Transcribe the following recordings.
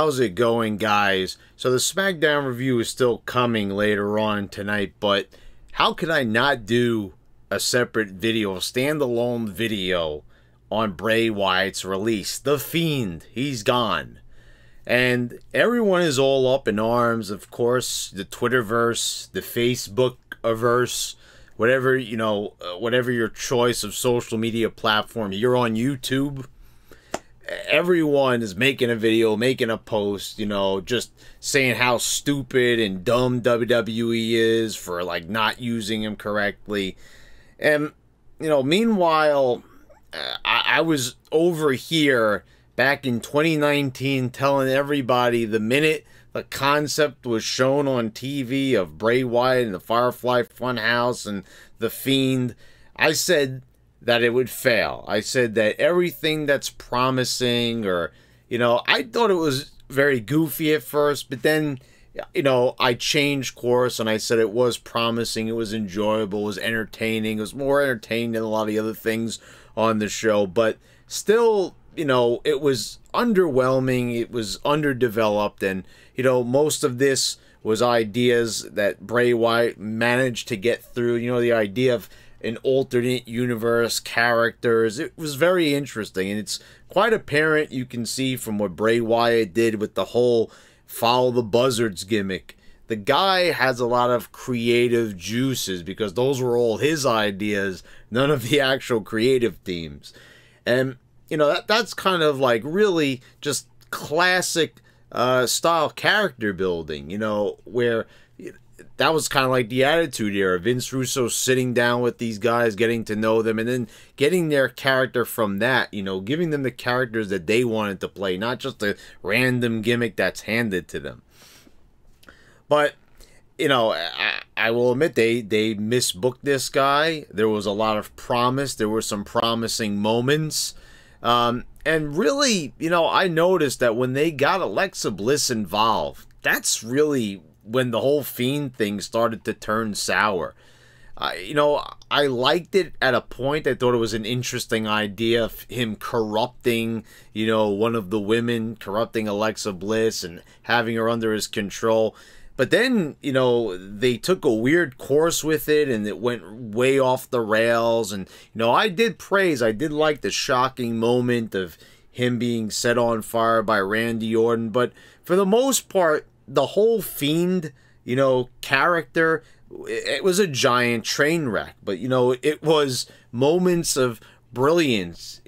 how's it going, guys? So the SmackDown review is still coming later on tonight, but how could I not do a separate video, a standalone video on Bray Wyatt's release? The Fiend, he's gone. And everyone is all up in arms, of course, the Twitterverse, the Facebookaverse, whatever, you know, whatever your choice of social media platform. You're on YouTube. Everyone is making a video, making a post, you know, just saying how stupid and dumb WWE is for, like, not using him correctly. And, you know, meanwhile, I was over here back in 2019 telling everybody the minute the concept was shown on TV of Bray Wyatt and the Firefly Funhouse and the Fiend, I said that it would fail. I said that everything that's promising, or, you know, I thought it was very goofy at first, but then, you know, I changed course and I said it was promising, it was enjoyable, it was entertaining, it was more entertaining than a lot of the other things on the show, but still, you know, it was underwhelming, it was underdeveloped, and, you know, most of this was ideas that Bray Wyatt managed to get through, you know, the idea of an alternate universe characters. It was very interesting, and it's quite apparent, you can see from what Bray Wyatt did with the whole follow the buzzards gimmick. The guy has a lot of creative juices because those were all his ideas, none of the actual creative teams. And, you know, that's kind of like really just classic style character building, you know, where that was kind of like the Attitude Era. Vince Russo sitting down with these guys, getting to know them, and then getting their character from that, you know, giving them the characters that they wanted to play, not just a random gimmick that's handed to them. But, you know, I will admit they misbooked this guy. There was a lot of promise. There were some promising moments. And really, you know, I noticed that when they got Alexa Bliss involved, that's really when the whole Fiend thing started to turn sour. You know, I liked it at a point. I thought it was an interesting idea of him corrupting, you know, one of the women, corrupting Alexa Bliss and having her under his control. But then, you know, they took a weird course with it and it went way off the rails. And, you know, I did like the shocking moment of him being set on fire by Randy Orton. But for the most part, the whole Fiend, you know, character, it was a giant train wreck. But, you know, it was moments of brilliance.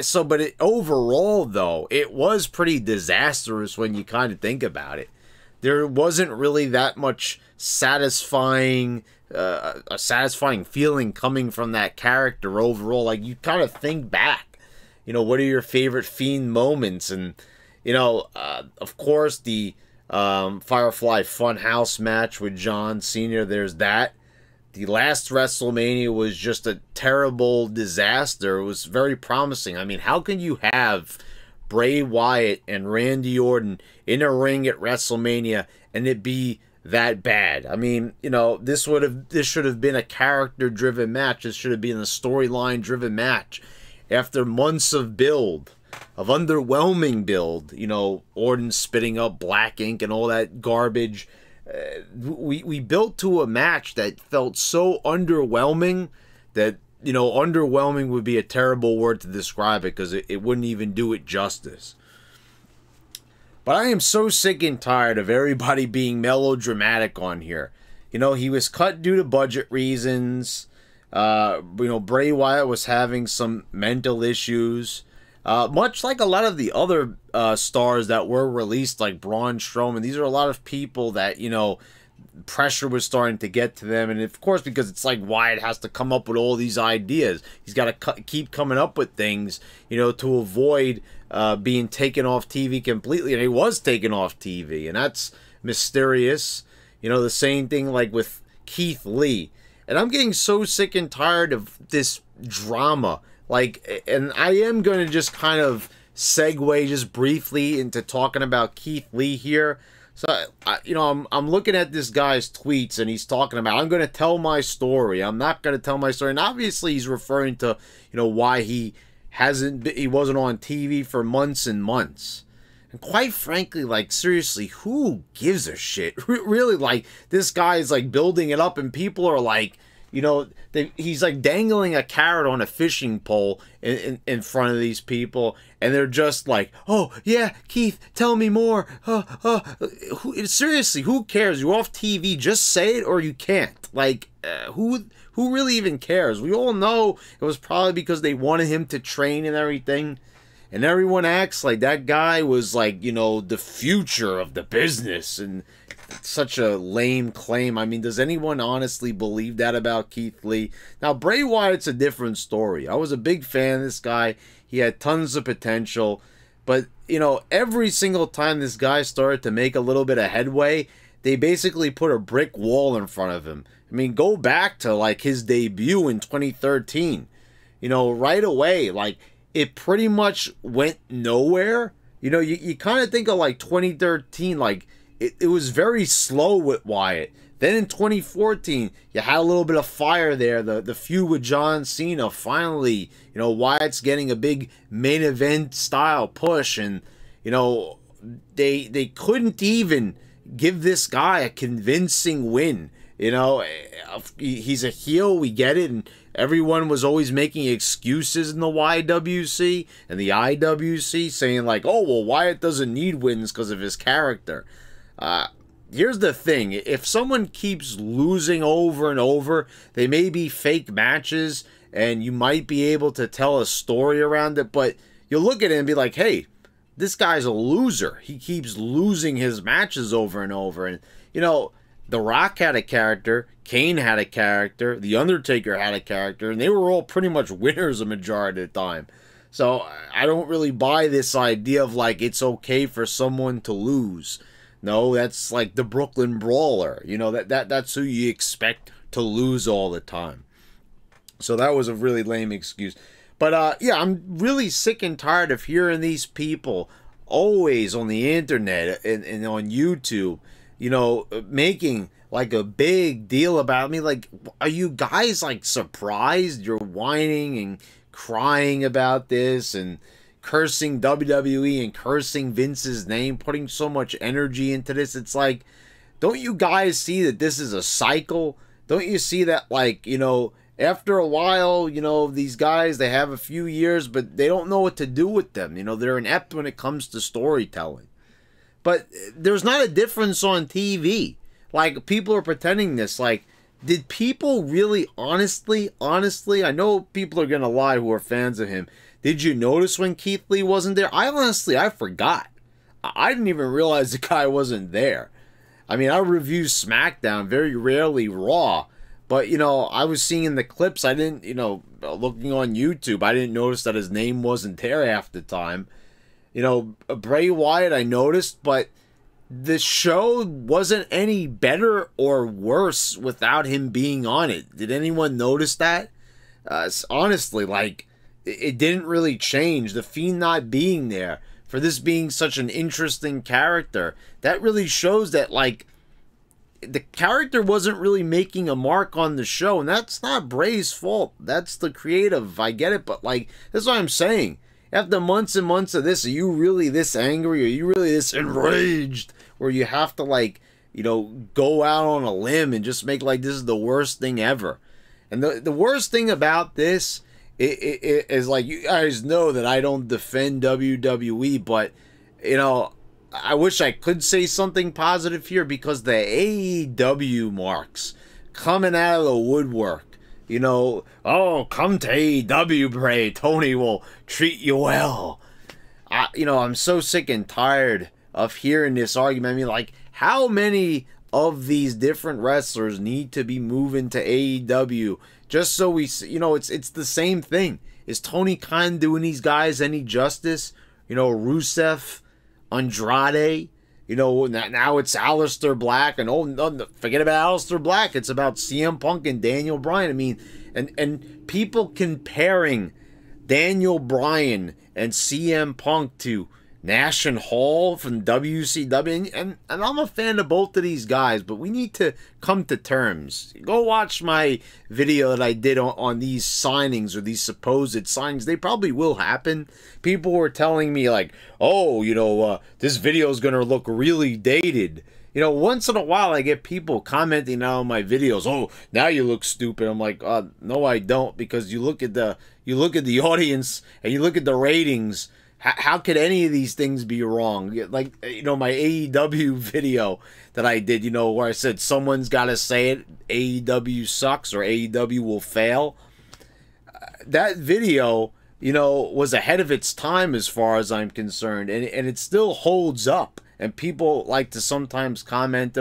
So, but overall, though, it was pretty disastrous when you kind of think about it. There wasn't really that much satisfying, a satisfying feeling coming from that character overall. Like, you kind of think back, you know, what are your favorite Fiend moments? And, you know, of course, the Firefly Funhouse match with John Cena, there's that. The last WrestleMania was just a terrible disaster. It was very promising. I mean, how can you have Bray Wyatt and Randy Orton in a ring at WrestleMania and it be that bad? I mean, you know, this should have been a character-driven match. This should have been a storyline-driven match. After months of build, of underwhelming build, you know, Orton spitting up black ink and all that garbage, we built to a match that felt so underwhelming that, you know, underwhelming would be a terrible word to describe it because it wouldn't even do it justice. But I am so sick and tired of everybody being melodramatic on here. You know, he was cut due to budget reasons. You know, Bray Wyatt was having some mental issues. Much like a lot of the other stars that were released, like Braun Strowman. These are a lot of people that, you know, pressure was starting to get to them. And of course, because it's like Wyatt has to come up with all these ideas. He's got to keep coming up with things, you know, to avoid being taken off TV completely. And he was taken off TV. And that's mysterious. You know, the same thing like with Keith Lee. And I'm getting so sick and tired of this drama. Like, and I am going to just kind of segue just briefly into talking about Keith Lee here. So, you know, I'm looking at this guy's tweets and he's talking about, I'm going to tell my story. I'm not going to tell my story. And obviously he's referring to, you know, why he wasn't on TV for months and months. And quite frankly, like, seriously, who gives a shit? Really, like, this guy is, like, building it up, and people are, like, you know, he's, like, dangling a carrot on a fishing pole in front of these people, and they're just like, oh, yeah, Keith, tell me more. Seriously, who cares? You're off TV, just say it or you can't. Like, who really even cares? We all know it was probably because they wanted him to train and everything. And everyone acts like that guy was, like, you know, the future of the business. And it's such a lame claim. I mean, does anyone honestly believe that about Keith Lee? Now, Bray Wyatt's a different story. I was a big fan of this guy. He had tons of potential. But, you know, every single time this guy started to make a little bit of headway, they basically put a brick wall in front of him. I mean, go back to, like, his debut in 2013. You know, right away, like, it pretty much went nowhere. You know, you kind of think of, like, 2013, like, it was very slow with Wyatt. Then in 2014, you had a little bit of fire there. The feud with John Cena, finally, you know, Wyatt's getting a big main event style push. And, you know, they couldn't even give this guy a convincing win. You know, he's a heel, we get it, and everyone was always making excuses in the YWC and the IWC, saying like, oh, well, Wyatt doesn't need wins because of his character. Here's the thing. If someone keeps losing over and over, they may be fake matches, and you might be able to tell a story around it, but you'll look at it and be like, hey, this guy's a loser. He keeps losing his matches over and over. And, you know, The Rock had a character, Kane had a character, The Undertaker had a character, and they were all pretty much winners a majority of the time. So I don't really buy this idea of, like, it's okay for someone to lose. No, that's like the Brooklyn Brawler. You know, that's who you expect to lose all the time. So that was a really lame excuse. But, yeah, I'm really sick and tired of hearing these people always on the internet and on YouTube, you know, making like a big deal about me. Like, are you guys like surprised? You're whining and crying about this and cursing WWE and cursing Vince's name, putting so much energy into this. It's like, don't you guys see that this is a cycle? Don't you see that, like, you know, after a while, you know, these guys, they have a few years, but they don't know what to do with them. You know, they're inept when it comes to storytelling. But there's not a difference on TV. Like, people are pretending this. Like, did people really honestly, I know people are going to lie who are fans of him. Did you notice when Keith Lee wasn't there? I forgot. I didn't even realize the guy wasn't there. I mean, I review SmackDown, very rarely Raw. But, you know, I was seeing the clips. I didn't, you know, looking on YouTube, I didn't notice that his name wasn't there half the time. You know, Bray Wyatt, I noticed, but the show wasn't any better or worse without him being on it. Did anyone notice that? Honestly, like, it didn't really change. The Fiend not being there, for this being such an interesting character, that really shows that, like, the character wasn't really making a mark on the show, and that's not Bray's fault. That's the creative. I get it, but, like, that's what I'm saying. After months and months of this, are you really this angry? Are you really this enraged? Where you have to, like, you know, go out on a limb and just make, like, this is the worst thing ever. And the worst thing about this is, like, you guys know that I don't defend WWE, but, you know, I wish I could say something positive here, because the AEW marks coming out of the woodwork, you know, oh, come to AEW, Bray, Tony will treat you well. You know, I'm so sick and tired of hearing this argument. I mean, like, how many of these different wrestlers need to be moving to AEW just so we, you know, it's the same thing. Is Tony Khan doing these guys any justice? You know, Rusev, Andrade, you know, now it's Aleister Black, and oh, no, forget about Aleister Black. It's about CM Punk and Daniel Bryan. I mean, and people comparing Daniel Bryan and CM Punk to Nash and Hall from WCW, and I'm a fan of both of these guys, but we need to come to terms. Go watch my video that I did on these signings, or these supposed signings. They probably will happen. People were telling me like, oh, you know, this video is going to look really dated. You know, once in a while I get people commenting on my videos, oh, now you look stupid. I'm like, no, I don't, because you look at the audience and you look at the ratings. How could any of these things be wrong? Like, you know, my AEW video that I did, you know, where I said someone's got to say it, AEW sucks or AEW will fail. That video, you know, was ahead of its time as far as I'm concerned, and it still holds up. And people like to sometimes comment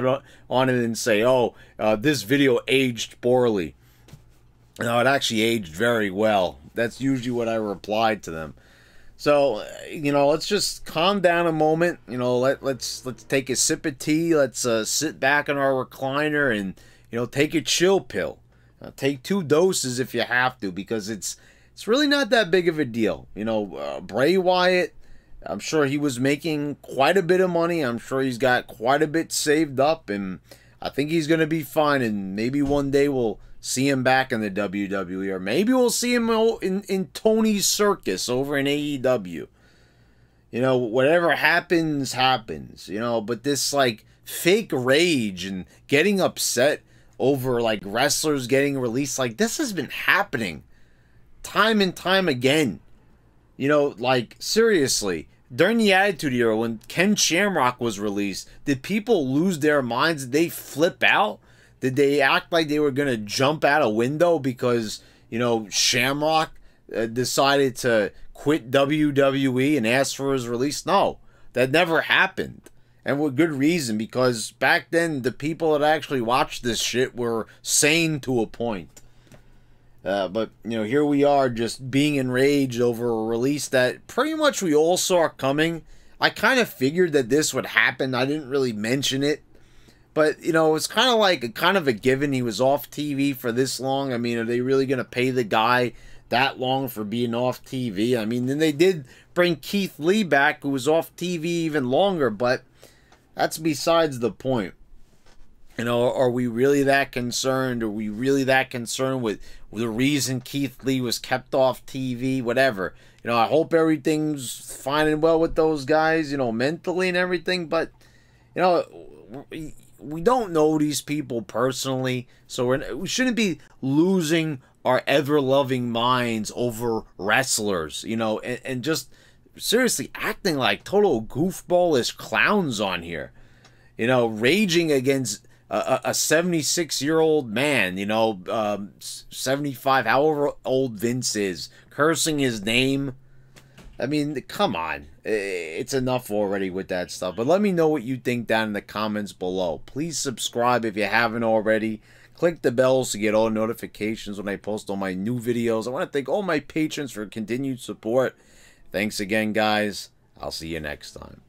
on it and say, oh, this video aged poorly. No, it actually aged very well. That's usually what I replied to them. So, you know, let's just calm down a moment. You know, let's take a sip of tea. Let's sit back in our recliner and, you know, take a chill pill. Take 2 doses if you have to, because it's really not that big of a deal. You know, Bray Wyatt, I'm sure he was making quite a bit of money. I'm sure he's got quite a bit saved up, and I think he's going to be fine. And maybe one day we'll see him back in the WWE, or maybe we'll see him in Tony's circus over in AEW. You know, whatever happens, happens. You know, but this, like, fake rage and getting upset over, like, wrestlers getting released, like, this has been happening time and time again. You know, like, seriously, during the Attitude Era, when Ken Shamrock was released, did people lose their minds? Did they flip out? Did they act like they were going to jump out a window because, you know, Shamrock decided to quit WWE and ask for his release? No, that never happened. And with good reason, because back then, the people that actually watched this shit were sane to a point. But, you know, here we are just being enraged over a release that pretty much we all saw coming. I kind of figured that this would happen. I didn't really mention it. But, you know, it's kind of like a given. He was off TV for this long. I mean, are they really going to pay the guy that long for being off TV? I mean, then they did bring Keith Lee back, who was off TV even longer, but that's besides the point. You know, are we really that concerned? Are we really that concerned with the reason Keith Lee was kept off TV? Whatever. You know, I hope everything's fine and well with those guys, you know, mentally and everything. But, you know, we don't know these people personally, so we shouldn't be losing our ever-loving minds over wrestlers, you know, and just seriously acting like total goofballish clowns on here. You know, raging against a 76-year-old man, you know, 75, however old Vince is, cursing his name. I mean, come on. It's enough already with that stuff. But let me know what you think down in the comments below. Please subscribe if you haven't already. Click the bells to get all notifications when I post all my new videos. I want to thank all my patrons for continued support. Thanks again, guys. I'll see you next time.